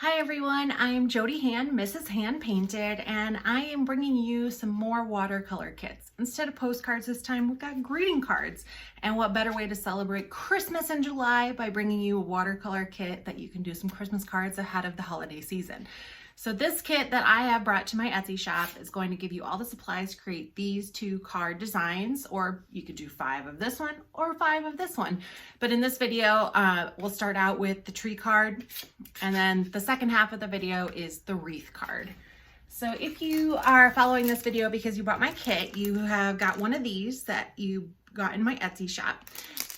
Hi everyone, I am Jody Hand, Mrs. Hand Painted, and I am bringing you some more watercolor kits. Instead of postcards this time, we've got greeting cards. And what better way to celebrate Christmas in July by bringing you a watercolor kit that you can do some Christmas cards ahead of the holiday season. So this kit that I have brought to my Etsy shop is going to give you all the supplies to create these two card designs, or you could do 5 of this one or 5 of this one. But in this video, we'll start out with the tree card, and then the second half of the video is the wreath card. So if you are following this video because you bought my kit, you have got one of these that you got in my Etsy shop.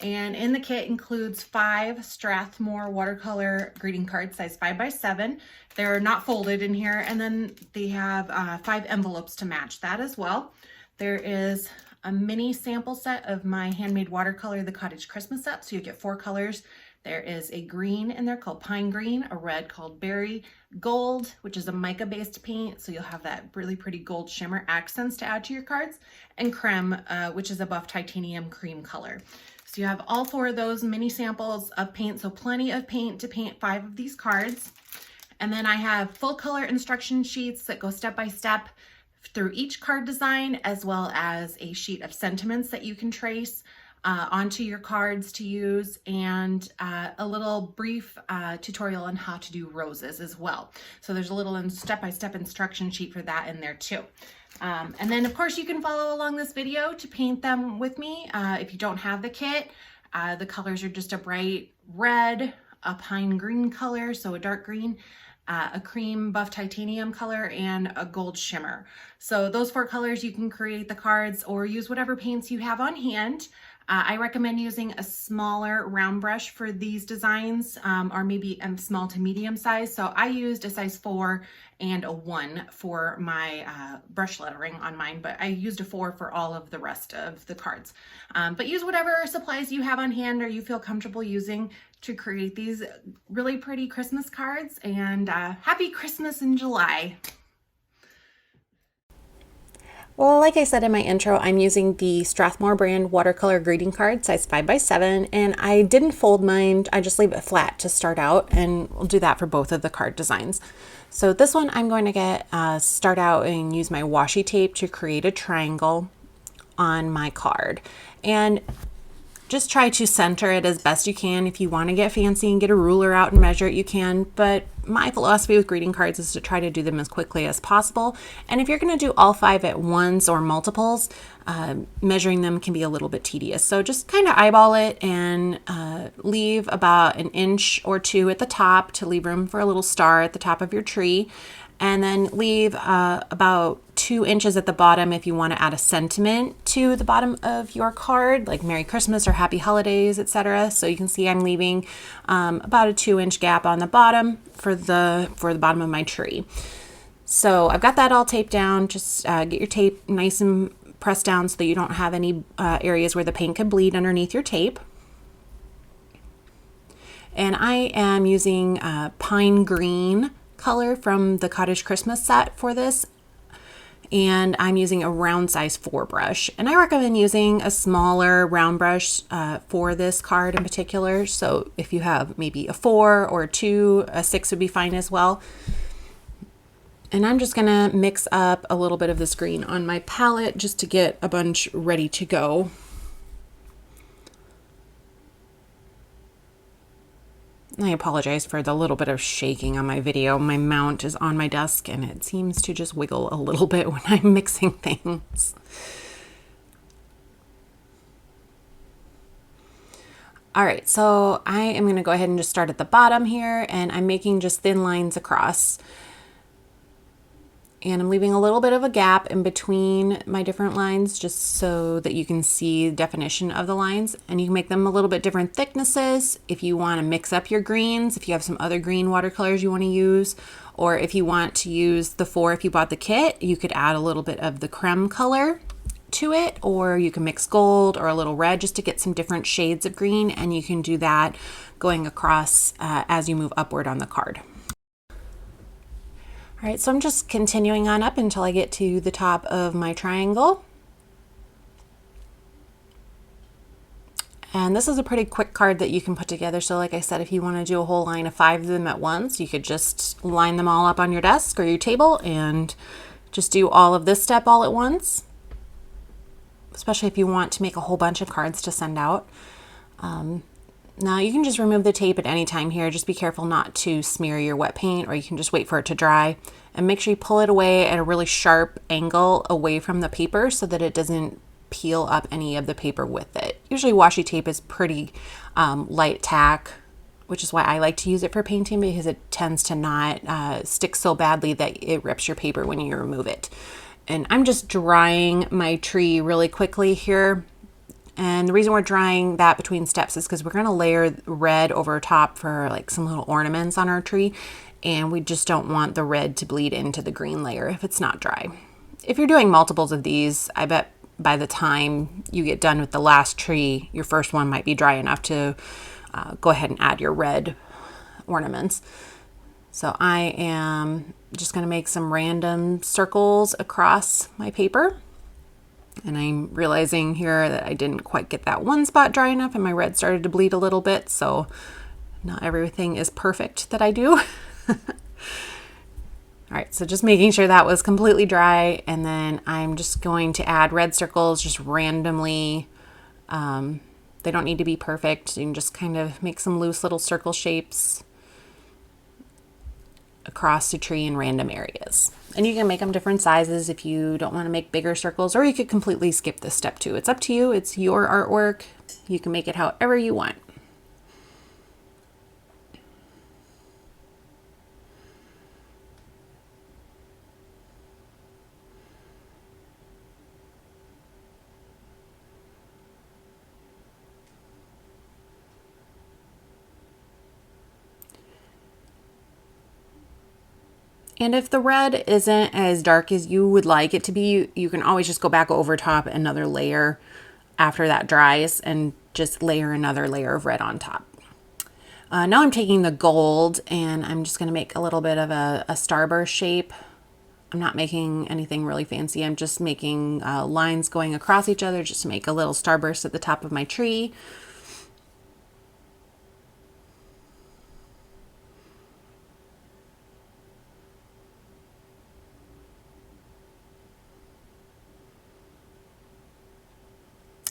And in the kit includes 5 Strathmore watercolor greeting cards, size 5x7. They're not folded in here. And then they have 5 envelopes to match that as well. There is a mini sample set of my handmade watercolor, the Cottage Christmas set. So you get 4 colors. There is a green in there called pine green, a red called berry, gold, which is a mica based paint. So you'll have that really pretty gold shimmer accents to add to your cards, and creme, which is a buff titanium cream color. So you have all 4 of those mini samples of paint. So plenty of paint to paint 5 of these cards. And then I have full color instruction sheets that go step by step through each card design, as well as a sheet of sentiments that you can trace onto your cards to use, and a little brief tutorial on how to do roses as well. So there's a little step-by-step instruction sheet for that in there too. And then of course you can follow along this video to paint them with me. If you don't have the kit, the colors are just a bright red, a pine green color, so a dark green, a cream buff titanium color, and a gold shimmer. So those 4 colors, you can create the cards or use whatever paints you have on hand. I recommend using a smaller round brush for these designs, or maybe a small to medium size. So I used a size 4 and a 1 for my brush lettering on mine, but I used a 4 for all of the rest of the cards. But use whatever supplies you have on hand or you feel comfortable using to create these really pretty Christmas cards. And happy Christmas in July. Well, like I said in my intro, I'm using the Strathmore brand watercolor greeting card, size 5x7, and I didn't fold mine. I just leave it flat to start out, and we'll do that for both of the card designs. So this one I'm going to start out and use my washi tape to create a triangle on my card. And just try to center it as best you can. If you want to get fancy and get a ruler out and measure it, you can. But my philosophy with greeting cards is to try to do them as quickly as possible. And if you're going to do all 5 at once or multiples, measuring them can be a little bit tedious. So just kind of eyeball it and leave about 1 inch or 2 at the top to leave room for a little star at the top of your tree. And then leave about 2 inches at the bottom if you want to add a sentiment to the bottom of your card, like Merry Christmas or Happy Holidays, etc. So you can see I'm leaving about a 2-inch gap on the bottom for the bottom of my tree. So I've got that all taped down. Just get your tape nice and pressed down so that you don't have any areas where the paint could bleed underneath your tape. And I am using pine green color from the Cottage Christmas set for this, and I'm using a round size 4 brush, and I recommend using a smaller round brush for this card in particular. So if you have maybe a 4 or a 2, a 6 would be fine as well. And I'm just gonna mix up a little bit of this green on my palette just to get a bunch ready to go. I apologize for the little bit of shaking on my video. My mount is on my desk and it seems to just wiggle a little bit when I'm mixing things. All right, so I am going to go ahead and just start at the bottom here, and I'm making just thin lines across. And I'm leaving a little bit of a gap in between my different lines just so that you can see the definition of the lines. And you can make them a little bit different thicknesses if you want to mix up your greens, if you have some other green watercolors you want to use, or if you want to use the 4, if you bought the kit, you could add a little bit of the creme color to it, or you can mix gold or a little red just to get some different shades of green, and you can do that going across as you move upward on the card. All right, so I'm just continuing on up until I get to the top of my triangle. And this is a pretty quick card that you can put together. So like I said, if you want to do a whole line of 5 of them at once, you could just line them all up on your desk or your table and just do all of this step all at once, especially if you want to make a whole bunch of cards to send out. Now you can just remove the tape at any time here. Just be careful not to smear your wet paint, or you can just wait for it to dry, and make sure you pull it away at a really sharp angle away from the paper so that it doesn't peel up any of the paper with it. Usually washi tape is pretty light tack, which is why I like to use it for painting, because it tends to not stick so badly that it rips your paper when you remove it. And I'm just drying my tree really quickly here. And the reason we're drying that between steps is because we're going to layer red over top for like some little ornaments on our tree. And we just don't want the red to bleed into the green layer if it's not dry. If you're doing multiples of these, I bet by the time you get done with the last tree, your first one might be dry enough to go ahead and add your red ornaments. So I am just going to make some random circles across my paper. And I'm realizing here that I didn't quite get that one spot dry enough and my red started to bleed a little bit. So not everything is perfect that I do. All right, so just making sure that was completely dry. And then I'm just going to add red circles just randomly. They don't need to be perfect. You can just kind of make some loose little circle shapes across the tree in random areas. And you can make them different sizes if you don't want to make bigger circles, or you could completely skip this step too. It's up to you. It's your artwork. You can make it however you want. And if the red isn't as dark as you would like it to be, you can always just go back over top another layer after that dries and just layer another layer of red on top. Now I'm taking the gold and I'm just going to make a little bit of a starburst shape. I'm not making anything really fancy. I'm just making lines going across each other just to make a little starburst at the top of my tree.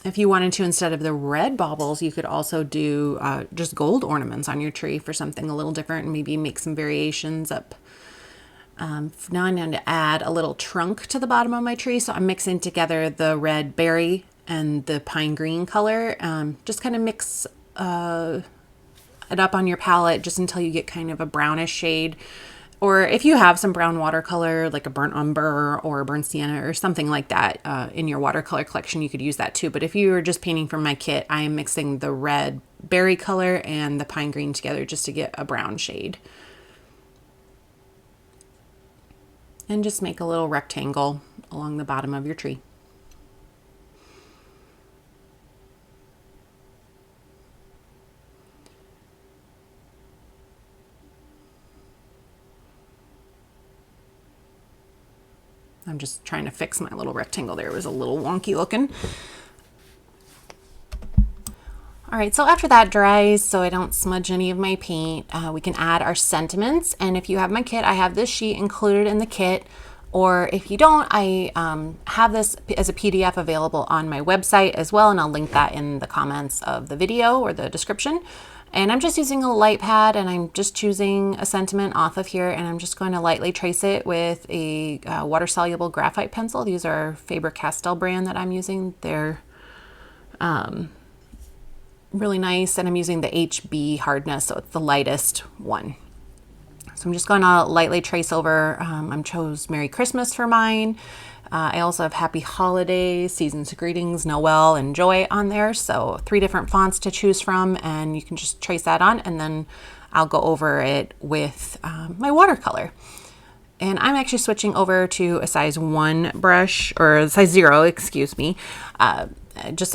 If you wanted to, instead of the red baubles, you could also do just gold ornaments on your tree for something a little different, and maybe make some variations up. Now I'm going to add a little trunk to the bottom of my tree. So I'm mixing together the red berry and the pine green color. Just kind of mix it up on your palette just until you get kind of a brownish shade. Or if you have some brown watercolor, like a burnt umber or burnt sienna or something like that in your watercolor collection, you could use that too. But if you were just painting from my kit, I am mixing the red berry color and the pine green together just to get a brown shade. And just make a little rectangle along the bottom of your tree. I'm just trying to fix my little rectangle there. It was a little wonky looking. All right, so after that dries, so I don't smudge any of my paint, we can add our sentiments. And if you have my kit, I have this sheet included in the kit. Or if you don't, I have this as a PDF available on my website as well, and I'll link that in the comments of the video or the description. And I'm just using a light pad, and I'm just choosing a sentiment off of here, and I'm just going to lightly trace it with a water-soluble graphite pencil. These are Faber-Castell brand that I'm using. They're really nice, and I'm using the HB hardness, so it's the lightest one. So I'm just going to lightly trace over. I chose Merry Christmas for mine. I also have Happy Holidays, Seasons of Greetings, Noel, and Joy on there. So 3 different fonts to choose from, and you can just trace that on, and then I'll go over it with my watercolor. And I'm actually switching over to a size 1 brush, or size 0, excuse me.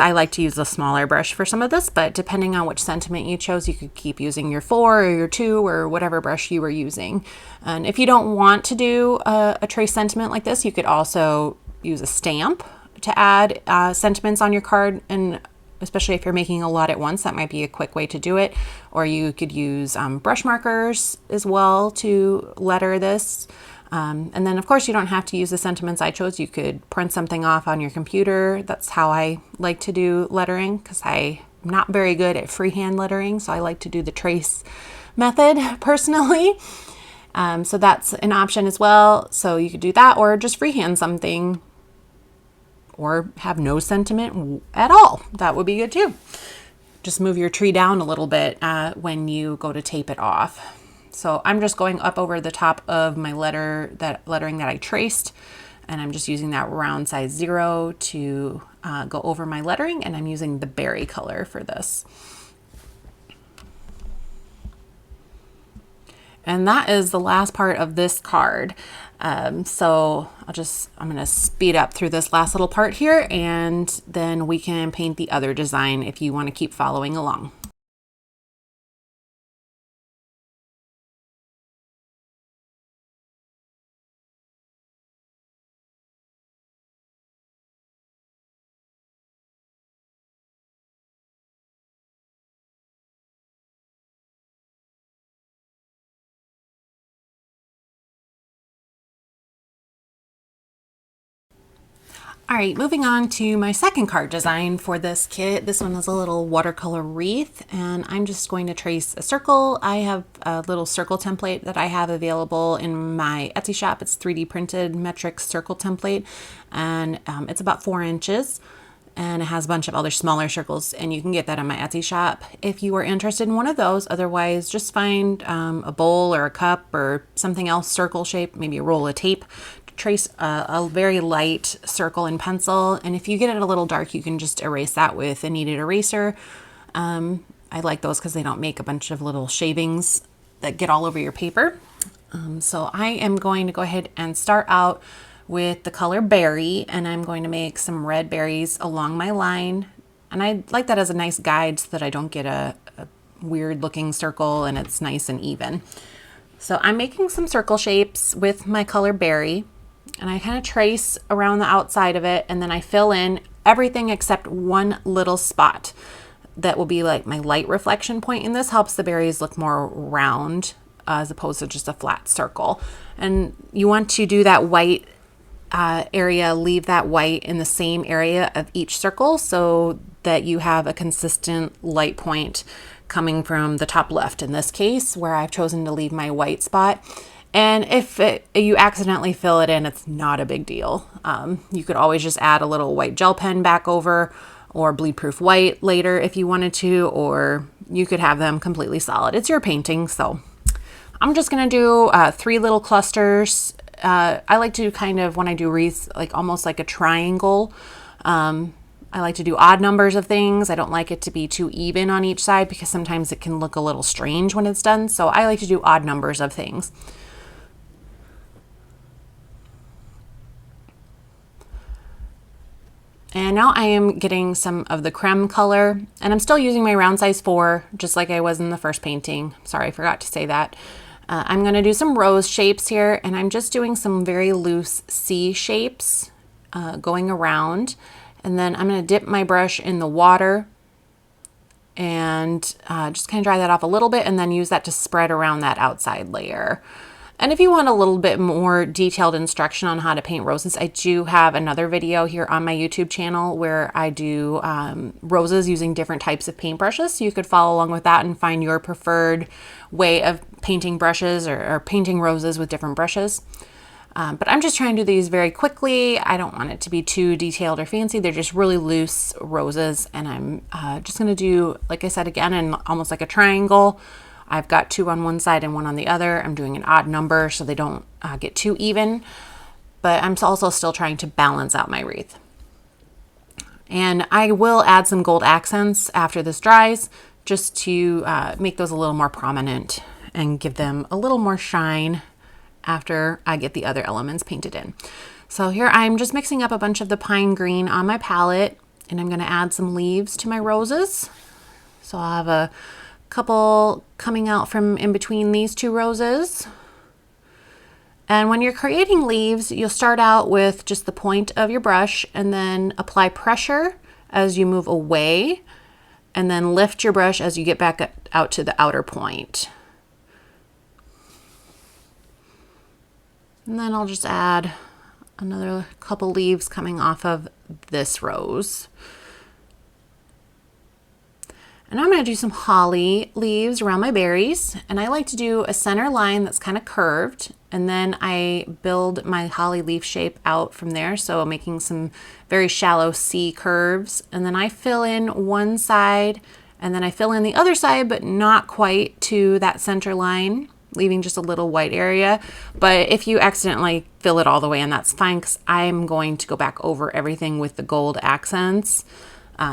I like to use a smaller brush for some of this, but depending on which sentiment you chose, you could keep using your 4 or your 2 or whatever brush you were using. And if you don't want to do a trace sentiment like this, you could also use a stamp to add sentiments on your card. And especially if you're making a lot at once. That might be a quick way to do it. Or you could use brush markers as well to letter this. And then of course you don't have to use the sentiments I chose. You could print something off on your computer. That's how I like to do lettering, because I'm not very good at freehand lettering, so I like to do the trace method personally. So that's an option as well. So you could do that, or just freehand something, or have no sentiment at all. That would be good too. Just move your tree down a little bit when you go to tape it off. So I'm just going up over the top of my lettering that I traced, and I'm just using that round size 0 to go over my lettering, and I'm using the berry color for this. And that is the last part of this card. So I'm gonna speed up through this last little part here, and then we can paint the other design if you want to keep following along. All right, moving on to my second card design for this kit. This one is a little watercolor wreath, and I'm just going to trace a circle. I have a little circle template that I have available in my Etsy shop. It's 3D printed metric circle template, and it's about 4 inches. And it has a bunch of other smaller circles, and you can get that on my Etsy shop if you are interested in one of those. Otherwise, just find a bowl or a cup or something else circle shape, maybe a roll of tape. Trace a very light circle in pencil, and if you get it a little dark, you can just erase that with a kneaded eraser. I like those because they don't make a bunch of little shavings that get all over your paper. So I am going to go ahead and start out with the color berry, and I'm going to make some red berries along my line, and I like that as a nice guide so that I don't get a weird looking circle and it's nice and even. So I'm making some circle shapes with my color berry, and I kind of trace around the outside of it, and then I fill in everything except one little spot that will be like my light reflection point, and this helps the berries look more round as opposed to just a flat circle. And you want to do that white area, leave that white in the same area of each circle so that you have a consistent light point coming from the top left in this case, where I've chosen to leave my white spot. And if you accidentally fill it in, it's not a big deal. You could always just add a little white gel pen back over, or bleed proof white later if you wanted to, or you could have them completely solid. It's your painting. So I'm just gonna do 3 little clusters. I like to kind of, when I do wreaths, like almost like a triangle. I like to do odd numbers of things. I don't like it to be too even on each side because sometimes it can look a little strange when it's done. So I like to do odd numbers of things. And now I am getting some of the creme color, and I'm still using my round size 4, just like I was in the first painting. Sorry, I forgot to say that. I'm going to do some rose shapes here, and I'm just doing some very loose C shapes going around. And then I'm going to dip my brush in the water and just kind of dry that off a little bit, and then use that to spread around that outside layer. And if you want a little bit more detailed instruction on how to paint roses, I do have another video here on my YouTube channel where I do roses using different types of paintbrushes. So you could follow along with that and find your preferred way of painting brushes or painting roses with different brushes. But I'm just trying to do these very quickly. I don't want it to be too detailed or fancy. They're just really loose roses. And I'm just going to do, like I said, again, in almost like a triangle. I've got 2 on one side and 1 on the other. I'm doing an odd number so they don't get too even, but I'm also still trying to balance out my wreath. And I will add some gold accents after this dries, just to make those a little more prominent and give them a little more shine after I get the other elements painted in. So here I'm just mixing up a bunch of the pine green on my palette, and I'm going to add some leaves to my roses. So I'll have a couple coming out from in between these 2 roses. And when you're creating leaves, you'll start out with just the point of your brush and then apply pressure as you move away, and then lift your brush as you get back out to the outer point. And then I'll just add another couple leaves coming off of this rose. And I'm going to do some holly leaves around my berries. And I like to do a center line that's kind of curved. And then I build my holly leaf shape out from there. So making some very shallow C curves. And then I fill in one side and then I fill in the other side, but not quite to that center line, leaving just a little white area. But if you accidentally fill it all the way in, that's fine, because I'm going to go back over everything with the gold accents,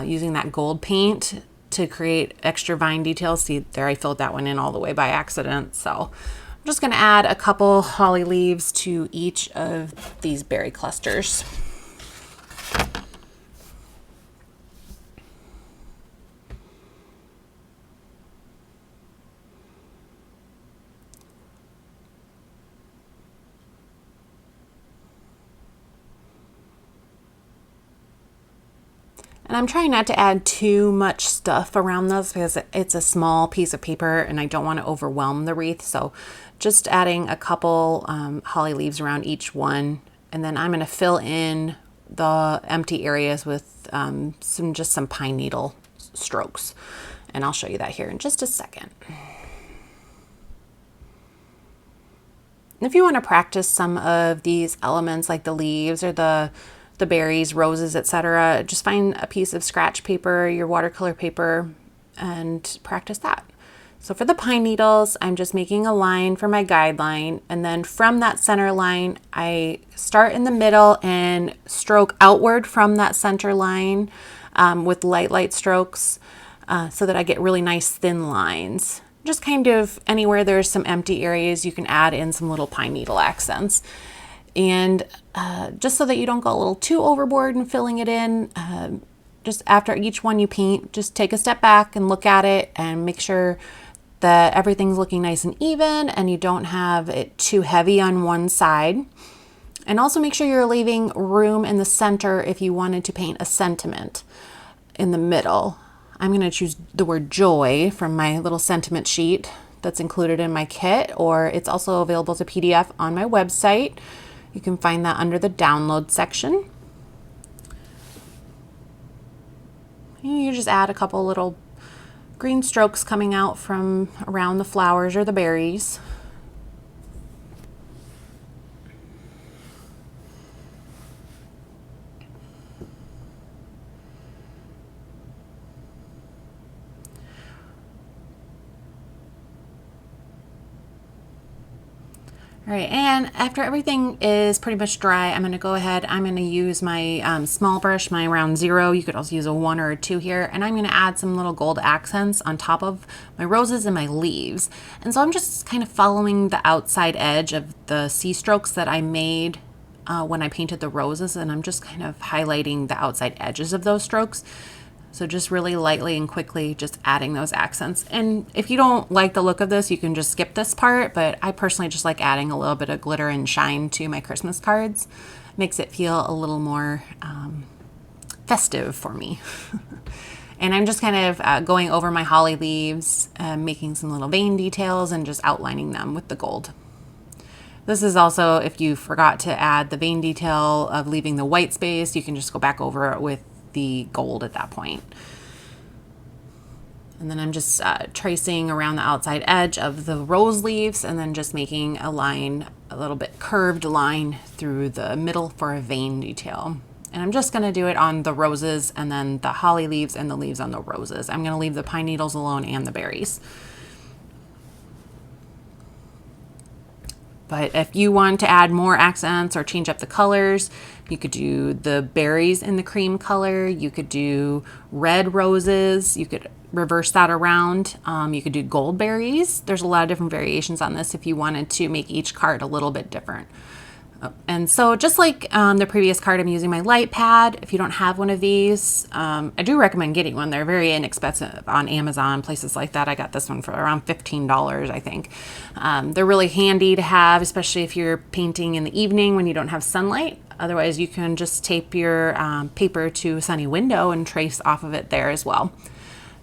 using that gold paint to create extra vine details. See there, I filled that one in all the way by accident. So I'm just going to add a couple holly leaves to each of these berry clusters. And I'm trying not to add too much stuff around those because it's a small piece of paper and I don't want to overwhelm the wreath. So just adding a couple holly leaves around each one. And then I'm going to fill in the empty areas with some pine needle strokes. And I'll show you that here in just a second. If you want to practice some of these elements like the leaves or the berries, roses, etc., just find a piece of scratch paper, your watercolor paper, and practice that. So for the pine needles, I'm just making a line for my guideline, and then from that center line, I start in the middle and stroke outward from that center line with light strokes so that I get really nice thin lines. Just kind of anywhere there's some empty areas, you can add in some little pine needle accents. And just so that you don't go a little too overboard in filling it in, just after each one you paint, just take a step back and look at it and make sure that everything's looking nice and even and you don't have it too heavy on one side. And also make sure you're leaving room in the center if you wanted to paint a sentiment in the middle. I'm going to choose the word joy from my little sentiment sheet that's included in my kit, or it's also available as a PDF on my website. You can find that under the download section. And you just add a couple little green strokes coming out from around the flowers or the berries. All right, and after everything is pretty much dry, I'm going to go ahead, I'm going to use my small brush, my round 0. You could also use a 1 or a 2 here, and I'm going to add some little gold accents on top of my roses and my leaves. And so I'm just kind of following the outside edge of the C strokes that I made when I painted the roses, and I'm just kind of highlighting the outside edges of those strokes. So just really lightly and quickly just adding those accents. And if you don't like the look of this, you can just skip this part, but I personally just like adding a little bit of glitter and shine to my Christmas cards. Makes it feel a little more festive for me. And I'm just kind of going over my holly leaves, making some little vein details and just outlining them with the gold. This is also, if you forgot to add the vein detail of leaving the white space, you can just go back over it with the gold at that point. And then I'm just tracing around the outside edge of the rose leaves and then just making a line, a little bit curved line through the middle for a vein detail. And I'm just going to do it on the roses and then the holly leaves and the leaves on the roses. I'm going to leave the pine needles alone and the berries. But if you want to add more accents or change up the colors, you could do the berries in the cream color. You could do red roses. You could reverse that around. You could do gold berries. There's a lot of different variations on this if you wanted to make each card a little bit different. And so just like the previous card, I'm using my light pad. If you don't have one of these, I do recommend getting one. They're very inexpensive on Amazon, places like that. I got this one for around $15, I think. They're really handy to have, especially if you're painting in the evening when you don't have sunlight. Otherwise, you can just tape your paper to a sunny window and trace off of it there as well.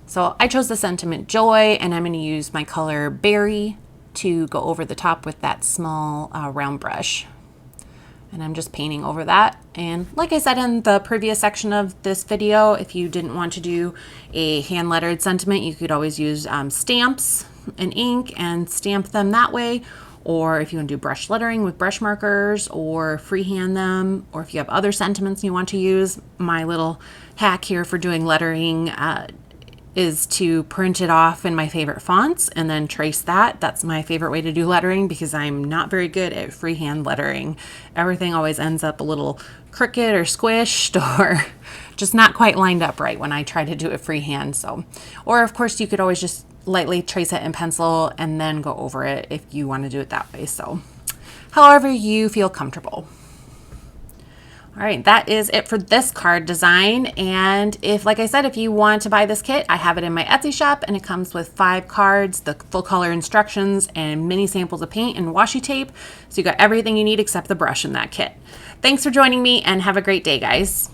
So I chose the sentiment Joy, and I'm going to use my color Berry to go over the top with that small round brush. And I'm just painting over that. And like I said in the previous section of this video, if you didn't want to do a hand lettered sentiment, you could always use stamps and ink and stamp them that way. Or if you want to do brush lettering with brush markers or freehand them, or if you have other sentiments you want to use, my little hack here for doing lettering is to print it off in my favorite fonts and then trace that. That's my favorite way to do lettering because I'm not very good at freehand lettering. Everything always ends up a little crooked or squished or just not quite lined up right when I try to do it freehand. So, or of course you could always just lightly trace it in pencil and then go over it if you want to do it that way. So however you feel comfortable. All right, that is it for this card design. And if, like I said, if you want to buy this kit, I have it in my Etsy shop, and it comes with 5 cards, the full color instructions, and mini samples of paint and washi tape. So you got everything you need except the brush in that kit. Thanks for joining me, and have a great day, guys.